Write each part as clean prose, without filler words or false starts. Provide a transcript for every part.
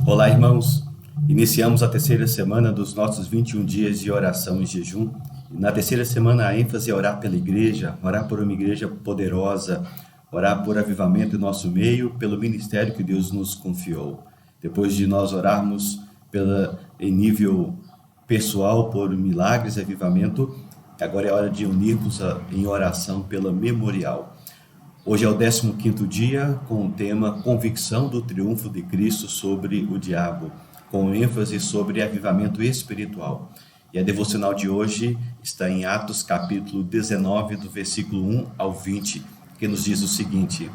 Olá, irmãos. Iniciamos a terceira semana dos nossos 21 dias de oração e jejum. Na terceira semana, a ênfase é orar pela igreja, orar por uma igreja poderosa, orar por avivamento em nosso meio, pelo ministério que Deus nos confiou. Depois de nós orarmos em nível pessoal por milagres e avivamento, agora é hora de unirmos em oração pela memorial. Hoje é o 15º dia com o tema Convicção do Triunfo de Cristo sobre o Diabo, com ênfase sobre avivamento espiritual. E a devocional de hoje está em Atos capítulo 19, do versículo 1 ao 20, que nos diz o seguinte: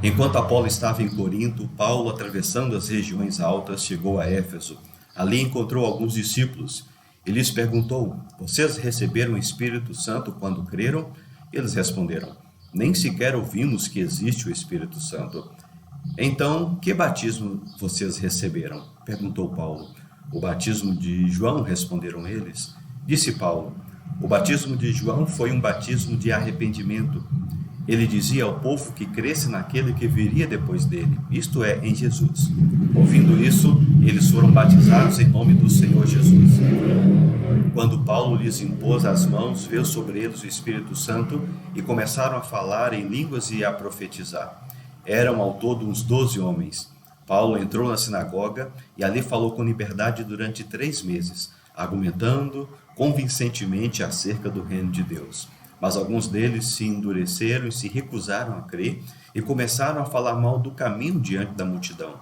Enquanto Apolo estava em Corinto, Paulo, atravessando as regiões altas, chegou a Éfeso. Ali encontrou alguns discípulos. Ele lhes perguntou: Vocês receberam o Espírito Santo quando creram? Eles responderam: Nem sequer ouvimos que existe o Espírito Santo. Então, que batismo vocês receberam? Perguntou Paulo. O batismo de João, responderam eles. Disse Paulo: O batismo de João foi um batismo de arrependimento. Ele dizia ao povo que cresce naquele que viria depois dele, isto é, em Jesus. Ouvindo isso, eles foram batizados em nome do Senhor Jesus. Quando Paulo lhes impôs as mãos, veio sobre eles o Espírito Santo e começaram a falar em línguas e a profetizar. Eram ao todo uns 12 homens. Paulo entrou na sinagoga e ali falou com liberdade durante 3 meses, argumentando convincentemente acerca do reino de Deus. Mas alguns deles se endureceram e se recusaram a crer e começaram a falar mal do caminho diante da multidão.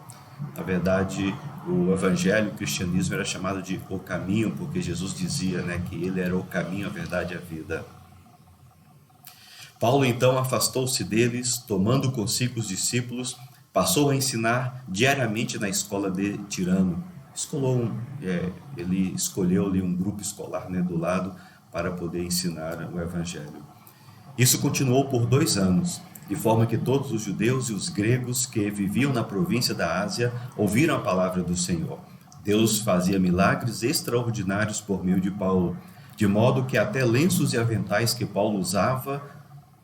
Na verdade, o evangelho, o cristianismo era chamado de o caminho, porque Jesus dizia, que ele era o caminho, a verdade e a vida. Paulo então afastou-se deles, tomando consigo os discípulos, passou a ensinar diariamente na escola de Tirano. Ele escolheu ali um grupo escolar do lado para poder ensinar o evangelho. Isso continuou por 2 anos, de forma que todos os judeus e os gregos que viviam na província da Ásia ouviram a palavra do Senhor. Deus fazia milagres extraordinários por meio de Paulo, de modo que até lenços e aventais que Paulo usava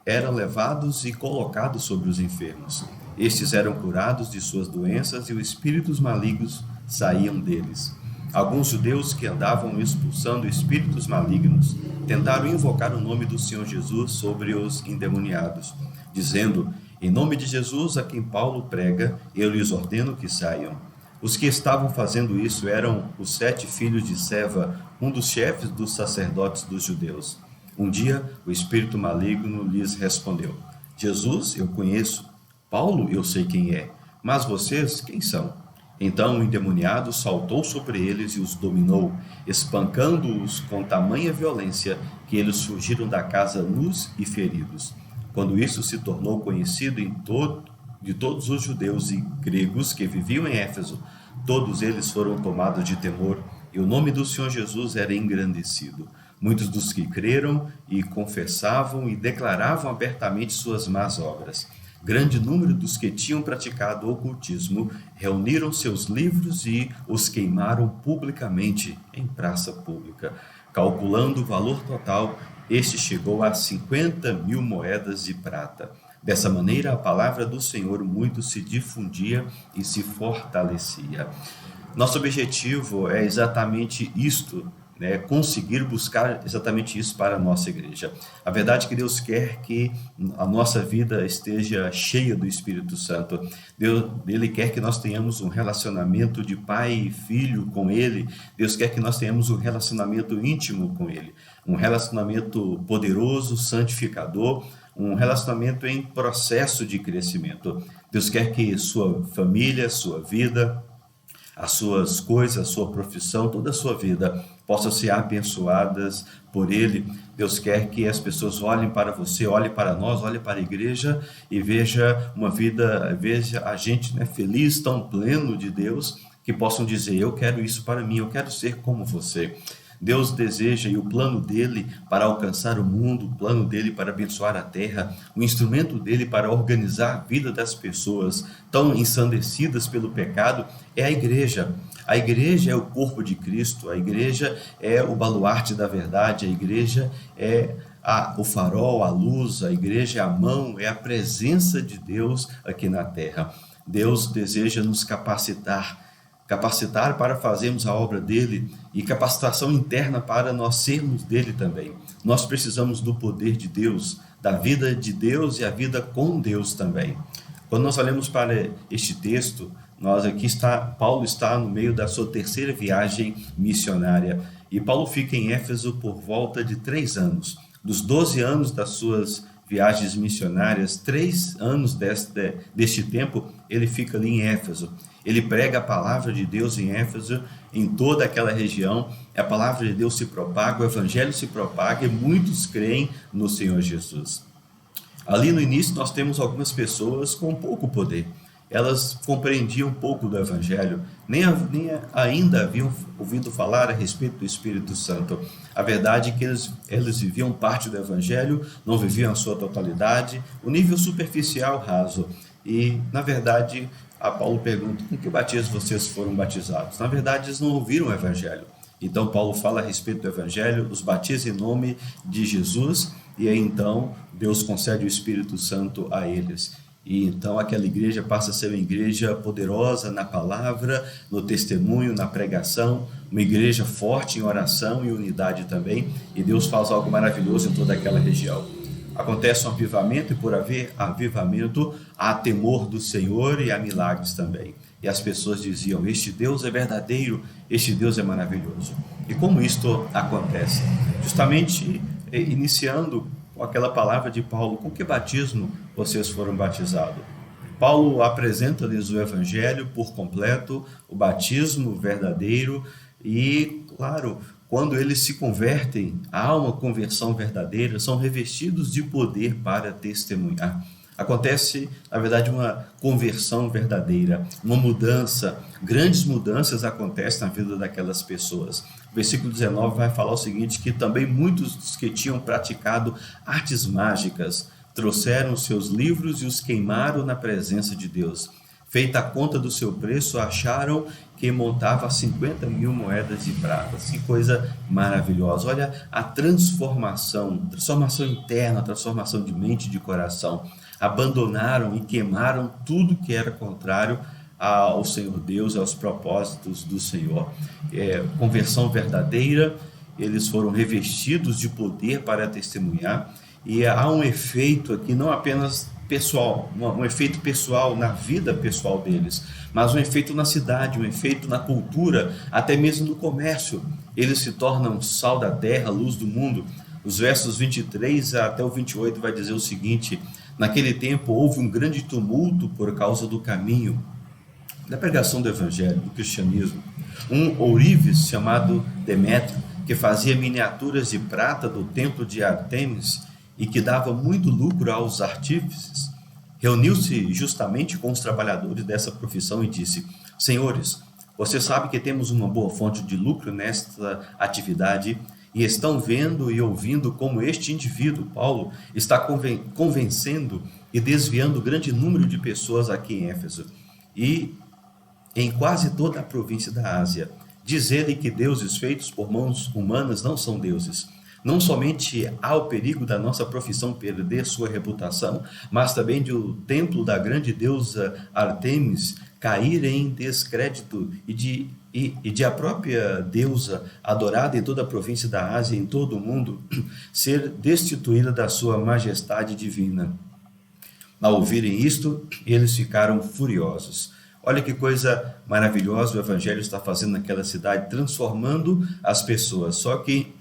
eram levados e colocados sobre os enfermos. Estes eram curados de suas doenças e os espíritos malignos saíam deles. Alguns judeus que andavam expulsando espíritos malignos tentaram invocar o nome do Senhor Jesus sobre os endemoniados, dizendo: Em nome de Jesus, a quem Paulo prega, eu lhes ordeno que saiam. Os que estavam fazendo isso eram os 7 filhos de Seva, um dos chefes dos sacerdotes dos judeus. Um dia, o espírito maligno lhes respondeu: Jesus eu conheço, Paulo eu sei quem é, mas vocês quem são? Então o endemoniado saltou sobre eles e os dominou, espancando-os com tamanha violência que eles fugiram da casa nus e feridos. Quando isso se tornou conhecido de todos os judeus e gregos que viviam em Éfeso, todos eles foram tomados de temor, e o nome do Senhor Jesus era engrandecido. Muitos dos que creram e confessavam e declaravam abertamente suas más obras. Grande número dos que tinham praticado o ocultismo reuniram seus livros e os queimaram publicamente em praça pública. Calculando o valor total, este chegou a 50.000 moedas de prata. Dessa maneira, a palavra do Senhor muito se difundia e se fortalecia. Nosso objetivo é exatamente isto, conseguir buscar exatamente isso para a nossa igreja. A verdade é que Deus quer que a nossa vida esteja cheia do Espírito Santo. Ele quer que nós tenhamos um relacionamento de pai e filho com Ele. Deus quer que nós tenhamos um relacionamento íntimo com Ele. Um relacionamento poderoso, santificador, um relacionamento em processo de crescimento. Deus quer que sua família, sua vida, as suas coisas, a sua profissão, toda a sua vida possam ser abençoadas por Ele. Deus quer que as pessoas olhem para você, olhem para nós, olhem para a igreja e veja a gente feliz, tão pleno de Deus, que possam dizer: eu quero isso para mim, eu quero ser como você. Deus deseja, e o plano dele para alcançar o mundo, o plano dele para abençoar a terra, o instrumento dele para organizar a vida das pessoas tão ensandecidas pelo pecado é a igreja. A igreja é o corpo de Cristo, a igreja é o baluarte da verdade, a igreja é o farol, a luz, a igreja é a mão, é a presença de Deus aqui na terra. Deus deseja nos capacitar para fazermos a obra dele e capacitação interna para nós sermos dele também. Nós precisamos do poder de Deus, da vida de Deus e a vida com Deus também. Quando nós olhamos para este texto, Paulo está no meio da sua terceira viagem missionária e Paulo fica em Éfeso por volta de 3 anos. Dos 12 anos das suas viagens missionárias, 3 anos deste tempo, ele fica ali em Éfeso. Ele prega a palavra de Deus em Éfeso, em toda aquela região. A palavra de Deus se propaga, o evangelho se propaga e muitos creem no Senhor Jesus. Ali no início nós temos algumas pessoas com pouco poder. Elas compreendiam pouco do evangelho, nem ainda haviam ouvido falar a respeito do Espírito Santo. A verdade é que eles viviam parte do evangelho, não viviam a sua totalidade, o nível superficial, raso. E, na verdade, a Paulo pergunta: com que batismo vocês foram batizados? Na verdade, eles não ouviram o evangelho. Então, Paulo fala a respeito do evangelho, os batiza em nome de Jesus, e aí então Deus concede o Espírito Santo a eles. E então aquela igreja passa a ser uma igreja poderosa na palavra, no testemunho, na pregação, uma igreja forte em oração e unidade também, e Deus faz algo maravilhoso em toda aquela região. Acontece um avivamento, e por haver avivamento, há temor do Senhor e há milagres também. E as pessoas diziam: este Deus é verdadeiro, este Deus é maravilhoso. E como isto acontece? Justamente iniciando com aquela palavra de Paulo: com que batismo vocês foram batizados? Paulo apresenta-lhes o evangelho por completo, o batismo verdadeiro, e, claro, quando eles se convertem, há uma conversão verdadeira, são revestidos de poder para testemunhar. Acontece, na verdade, uma conversão verdadeira, uma mudança, grandes mudanças acontecem na vida daquelas pessoas. O versículo 19 vai falar o seguinte: que também muitos dos que tinham praticado artes mágicas trouxeram seus livros e os queimaram na presença de Deus. Feita a conta do seu preço, acharam que montava 50.000 moedas de prata. Que coisa maravilhosa! Olha a transformação interna, transformação de mente e de coração. Abandonaram e queimaram tudo que era contrário ao Senhor Deus, aos propósitos do Senhor. Conversão verdadeira, eles foram revestidos de poder para testemunhar, e há um efeito aqui, não apenas pessoal, um efeito pessoal na vida pessoal deles, mas um efeito na cidade, um efeito na cultura, até mesmo no comércio. Eles se tornam sal da terra, luz do mundo. Os versos 23 até o 28 vai dizer o seguinte: naquele tempo houve um grande tumulto por causa do caminho da pregação do evangelho, do cristianismo. Um ourives chamado Demétrio, que fazia miniaturas de prata do templo de Ártemis e que dava muito lucro aos artífices, reuniu-se justamente com os trabalhadores dessa profissão e disse: senhores, você sabe que temos uma boa fonte de lucro nesta atividade, e estão vendo e ouvindo como este indivíduo, Paulo, está convencendo e desviando grande número de pessoas aqui em Éfeso e em quase toda a província da Ásia. Diz ele que deuses feitos por mãos humanas não são deuses. Não somente há o perigo da nossa profissão perder sua reputação, mas também de o templo da grande deusa Ártemis cair em descrédito e de a própria deusa adorada em toda a província da Ásia e em todo o mundo ser destituída da sua majestade divina. Ao ouvirem isto, eles ficaram furiosos. Olha que coisa maravilhosa o evangelho está fazendo naquela cidade, transformando as pessoas. Só que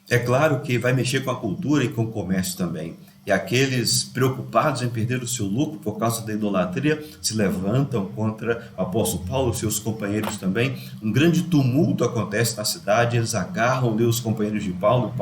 é claro que vai mexer com a cultura e com o comércio também. E aqueles preocupados em perder o seu lucro por causa da idolatria se levantam contra o apóstolo Paulo e seus companheiros também. Um grande tumulto acontece na cidade, eles agarram os companheiros de Paulo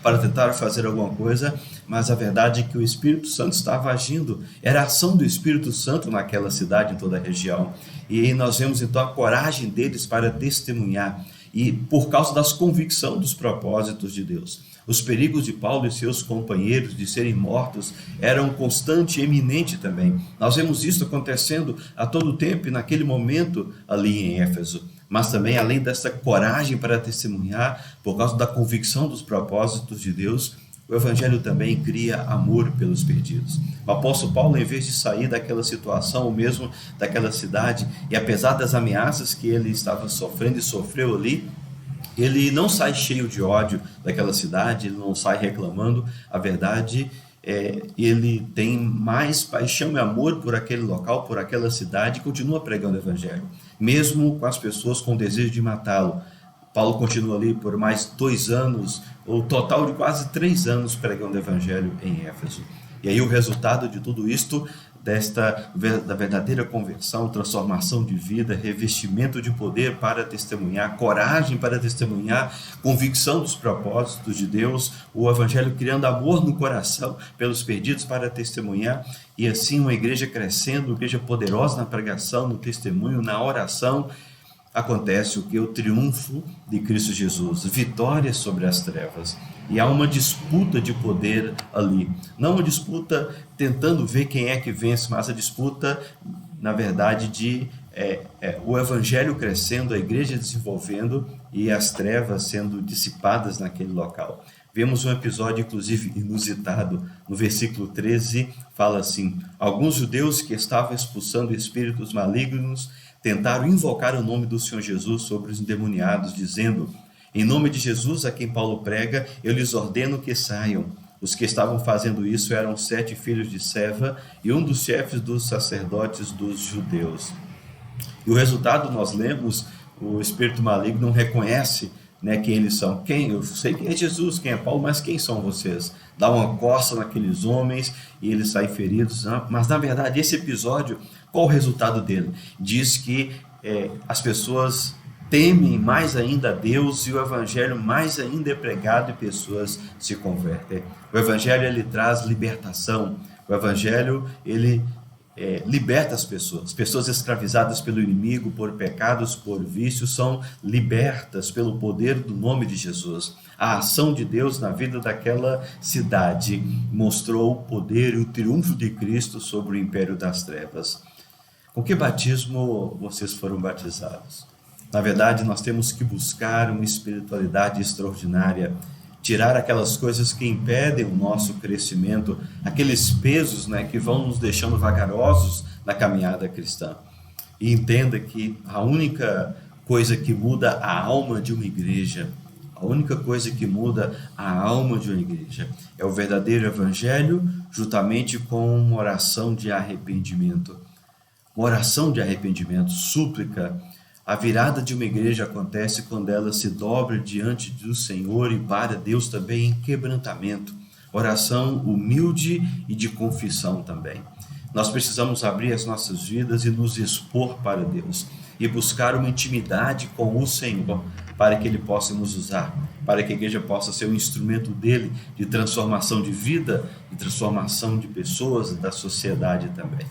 para tentar fazer alguma coisa, mas a verdade é que o Espírito Santo estava agindo. Era a ação do Espírito Santo naquela cidade, em toda a região. E aí nós vemos então a coragem deles para testemunhar, e por causa das convicções dos propósitos de Deus. Os perigos de Paulo e seus companheiros de serem mortos eram constante e eminente também. Nós vemos isso acontecendo a todo tempo e naquele momento ali em Éfeso. Mas também, além dessa coragem para testemunhar, por causa da convicção dos propósitos de Deus, o Evangelho também cria amor pelos perdidos. O apóstolo Paulo, em vez de sair daquela situação, ou mesmo daquela cidade, e apesar das ameaças que ele estava sofrendo e sofreu ali, ele não sai cheio de ódio daquela cidade, ele não sai reclamando. A verdade ele tem mais paixão e amor por aquele local, por aquela cidade, e continua pregando o Evangelho, mesmo com as pessoas com desejo de matá-lo. Paulo continua ali por mais 2 anos, ou total de quase 3 anos, pregando o Evangelho em Éfeso. E aí o resultado de tudo isto, da verdadeira conversão, transformação de vida, revestimento de poder para testemunhar, coragem para testemunhar, convicção dos propósitos de Deus, o Evangelho criando amor no coração pelos perdidos para testemunhar, e assim uma igreja crescendo, uma igreja poderosa na pregação, no testemunho, na oração. Acontece o que? O triunfo de Cristo Jesus, vitória sobre as trevas. E há uma disputa de poder ali, não uma disputa tentando ver quem é que vence, mas a disputa, na verdade, de o Evangelho crescendo, a igreja desenvolvendo e as trevas sendo dissipadas naquele local. Vemos um episódio, inclusive, inusitado. No versículo 13, fala assim: alguns judeus que estavam expulsando espíritos malignos tentaram invocar o nome do Senhor Jesus sobre os endemoniados, dizendo: em nome de Jesus, a quem Paulo prega, eu lhes ordeno que saiam. Os que estavam fazendo isso eram 7 filhos de Seva e um dos chefes dos sacerdotes dos judeus. E o resultado nós lemos: o espírito maligno não reconhece, quem eles são. Eu sei quem é Jesus, quem é Paulo, mas quem são vocês? Dá uma coça naqueles homens e eles saem feridos. Mas na verdade esse episódio, qual o resultado dele? Diz que as pessoas temem mais ainda a Deus e o Evangelho mais ainda é pregado e pessoas se convertem. O Evangelho ele traz libertação. O Evangelho ele liberta as pessoas escravizadas pelo inimigo, por pecados, por vícios, são libertas pelo poder do nome de Jesus. A ação de Deus na vida daquela cidade mostrou o poder e o triunfo de Cristo sobre o império das trevas. Com que batismo vocês foram batizados? Na verdade, nós temos que buscar uma espiritualidade extraordinária, tirar aquelas coisas que impedem o nosso crescimento, aqueles pesos que vão nos deixando vagarosos na caminhada cristã. E entenda que a única coisa que muda a alma de uma igreja, a única coisa que muda a alma de uma igreja é o verdadeiro Evangelho, juntamente com uma oração de arrependimento. Uma oração de arrependimento, súplica. A virada de uma igreja acontece quando ela se dobra diante do Senhor e para Deus também em quebrantamento, oração humilde e de confissão também. Nós precisamos abrir as nossas vidas e nos expor para Deus e buscar uma intimidade com o Senhor para que Ele possa nos usar, para que a igreja possa ser um instrumento dEle de transformação de vida, de transformação de pessoas e da sociedade também.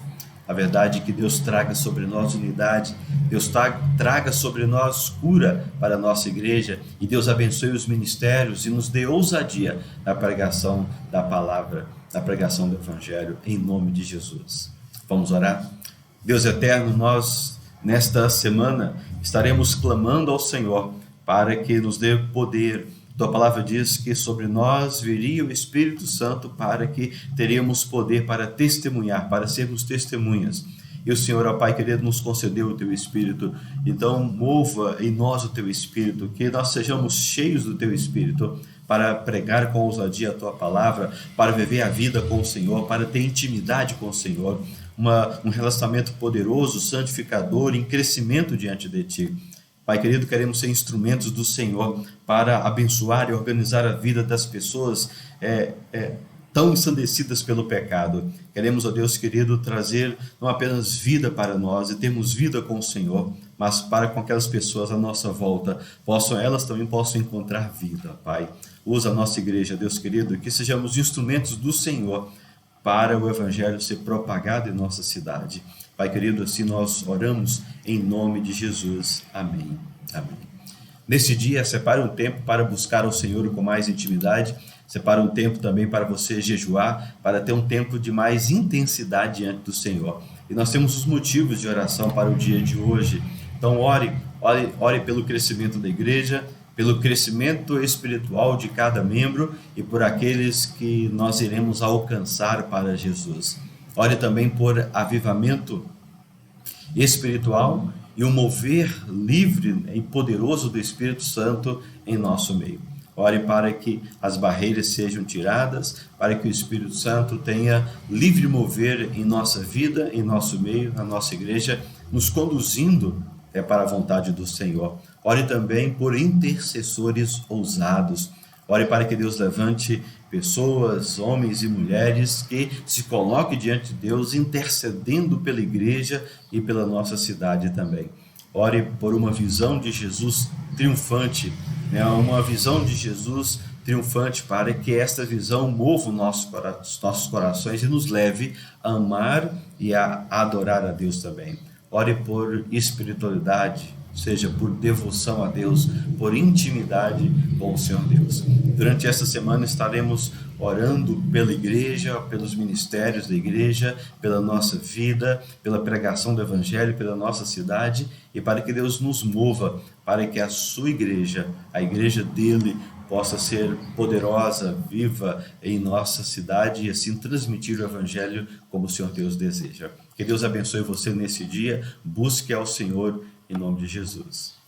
A verdade é que Deus traga sobre nós unidade, Deus traga sobre nós cura para a nossa igreja e Deus abençoe os ministérios e nos dê ousadia na pregação da palavra, na pregação do Evangelho, em nome de Jesus. Vamos orar? Deus eterno, nós nesta semana estaremos clamando ao Senhor para que nos dê poder. Tua palavra diz que sobre nós viria o Espírito Santo para que teríamos poder para testemunhar, para sermos testemunhas. E o Senhor, ó Pai querido, nos concedeu o Teu Espírito. Então, mova em nós o Teu Espírito, que nós sejamos cheios do Teu Espírito para pregar com ousadia a Tua palavra, para viver a vida com o Senhor, para ter intimidade com o Senhor, um relacionamento poderoso, santificador, em crescimento diante de Ti. Pai querido, queremos ser instrumentos do Senhor para abençoar e organizar a vida das pessoas tão ensandecidas pelo pecado. Queremos, ó Deus querido, trazer não apenas vida para nós e termos vida com o Senhor, mas para com aquelas pessoas à nossa volta, elas também possam encontrar vida, Pai. Usa a nossa igreja, Deus querido, que sejamos instrumentos do Senhor para o Evangelho ser propagado em nossa cidade. Pai querido, assim nós oramos em nome de Jesus. Amém. Amém. Nesse dia, separe um tempo para buscar ao Senhor com mais intimidade. Separe um tempo também para você jejuar, para ter um tempo de mais intensidade diante do Senhor. E nós temos os motivos de oração para o dia de hoje. Então ore pelo crescimento da igreja, pelo crescimento espiritual de cada membro e por aqueles que nós iremos alcançar para Jesus. Ore também por avivamento espiritual e um mover livre e poderoso do Espírito Santo em nosso meio. Ore para que as barreiras sejam tiradas, para que o Espírito Santo tenha livre mover em nossa vida, em nosso meio, na nossa igreja, nos conduzindo para a vontade do Senhor. Ore também por intercessores ousados. Ore para que Deus levante pessoas, homens e mulheres que se coloquem diante de Deus, intercedendo pela igreja e pela nossa cidade também. Ore por uma visão de Jesus triunfante, uma visão de Jesus triunfante, para que esta visão mova os nossos corações e nos leve a amar e a adorar a Deus também. Ore por espiritualidade, seja por devoção a Deus, por intimidade com o Senhor Deus. Durante esta semana estaremos orando pela igreja, pelos ministérios da igreja, pela nossa vida, pela pregação do Evangelho, pela nossa cidade, e para que Deus nos mova, para que a sua igreja, a igreja dele, possa ser poderosa, viva em nossa cidade e assim transmitir o Evangelho como o Senhor Deus deseja. Que Deus abençoe você nesse dia, busque ao Senhor em nome de Jesus.